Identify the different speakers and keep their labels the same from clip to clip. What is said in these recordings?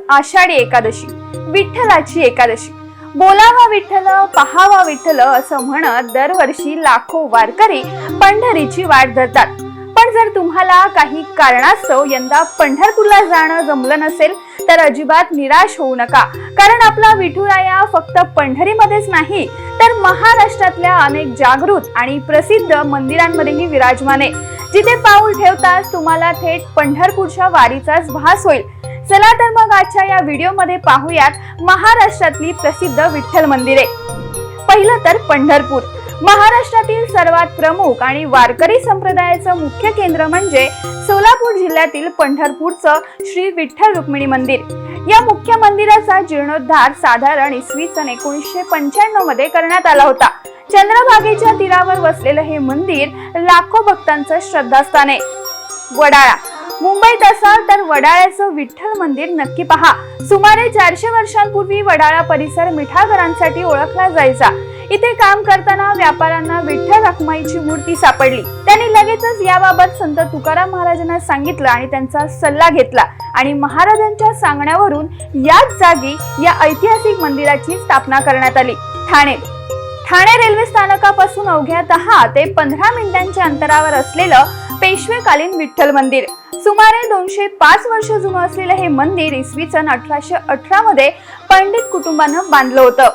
Speaker 1: आषाढी एकादशी, विठ्ठलाची एकादशी। बोलावा विठ्ठल, पहावा विठ्ठल असं म्हणत दरवर्षी लाखो वारकरी पंढरीची वाट धरतात। पण जर तुम्हाला काही कारणास्तव यंदा पंढरपूरला जाणं जमलं नसेल तर अजिबात निराश होऊ नका, कारण आपला विठुराया फक्त पंढरीमध्येच नाही तर महाराष्ट्रातल्या अनेक जागृत आणि प्रसिद्ध मंदिरांमध्येही विराजमान आहे, जिथे पाऊल ठेवताच तुम्हाला थेट पंढरपूरच्या वारीचाच भास होईल। चला तर मग आजच्या या व्हिडिओमध्ये पाहूयात महाराष्ट्रातली प्रसिद्ध विठ्ठल मंदिरे। पहिलं तर पंढरपूर। महाराष्ट्रातील सर्वात प्रमुख आणि वारकरी संप्रदायाचं मुख्य केंद्र म्हणजे सोलापूर जिल्ह्यातील पंढरपूरचं श्री विठ्ठल रुक्मिणी मंदिर। या मुख्य मंदिराचा जीर्णोद्धार साधारण इसवी सन 1995 मध्ये करण्यात आला होता। चंद्रभागेच्या तीरावर वसलेलं हे मंदिर लाखो भक्तांचं श्रद्धास्थान आहे। वडाळा। मुंबईत असाल तर वडाळ्याचं विठ्ठल मंदिर नक्की पहा। सुमारे 400 वर्षांपूर्वी वडाळा परिसर मिठागरांसाठी ओळखला जायचा। इथे काम करताना व्यापाऱ्यांना विठ्ठल रखुमाईची मूर्ती सापडली। त्यांनी लगेचच याबाबत संत तुकाराम महाराजांना सांगितलं आणि त्यांचा सल्ला घेतला आणि महाराजांच्या सांगण्यावरून याच जागी या ऐतिहासिक मंदिराची स्थापना करण्यात आली। ठाणे। ठाणे रेल्वे स्थानकापासून अवघ्या 10 ते 15 मिनिटांच्या अंतरावर असलेलं पेशवेकालीन विठ्ठल मंदिर। सुमारे 205 वर्ष जुनं असलेलं हे मंदिर इसवी सन 1818 मध्ये पंडित कुटुंबानं बांधलं होतं।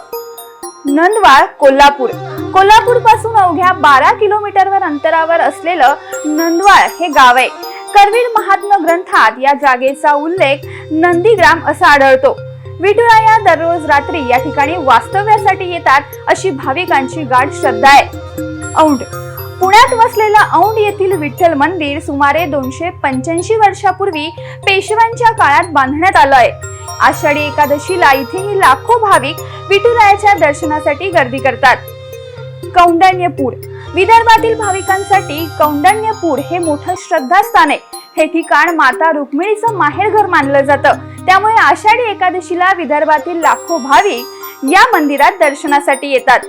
Speaker 1: नंदवाळ, कोल्हापूर। कोल्हापूर पासून अवघ्या 12 किलोमीटरवर अंतरावर असलेलं नंदवाळ हे गाव आहे। करवीर महात्म्य ग्रंथात या जागेचा उल्लेख नंदीग्राम असा आढळतो। विठुराया दररोज रात्री या ठिकाणी वास्तव्यासाठी येतात अशी भाविकांची गाढ श्रद्धा आहे। औंध। पुण्यात वसलेलं औंध येथील विठ्ठल मंदिर सुमारे 285 वर्षापूर्वी पेशव्यांच्या काळात बांधण्यात आलं आहे। आषाढी एकादशीला इथेही लाखो भाविक विठुरायाच्या दर्शनासाठी गर्दी करतात। कौंडण्यपूर। विदर्भातील भाविकांसाठी कौंडण्यपूर हे मोठं श्रद्धास्थान आहे। हे ठिकाण माता रुक्मिणीचं माहेरघर मानलं जातं, त्यामुळे आषाढी एकादशीला विदर्भातील लाखो भाविक या मंदिरात दर्शनासाठी येतात।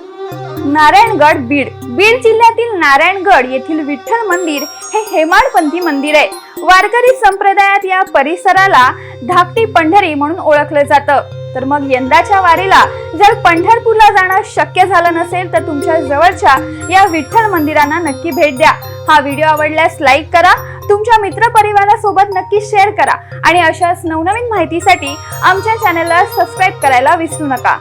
Speaker 1: नारायणगड, बीड। बीड जिल्ह्यातील नारायणगड येथील विठ्ठल मंदिर हे हेमाडपंथी मंदिर आहे। वारकरी संप्रदायात या परिसराला धाकटी पंढरी म्हणून ओळखलं जातं। तर मग यंदाच्या वारीला जर पंढरपूरला जाणं शक्य झालं नसेल तर तुमच्या जवळच्या या विठ्ठल मंदिरांना नक्की भेट द्या। हा व्हिडिओ आवडल्यास लाईक करा, तुमच्या मित्र परिवारासोबत नक्की शेअर करा आणि अशाच नवनवीन माहितीसाठी आमच्या चॅनलला सबस्क्राईब करायला विसरू नका।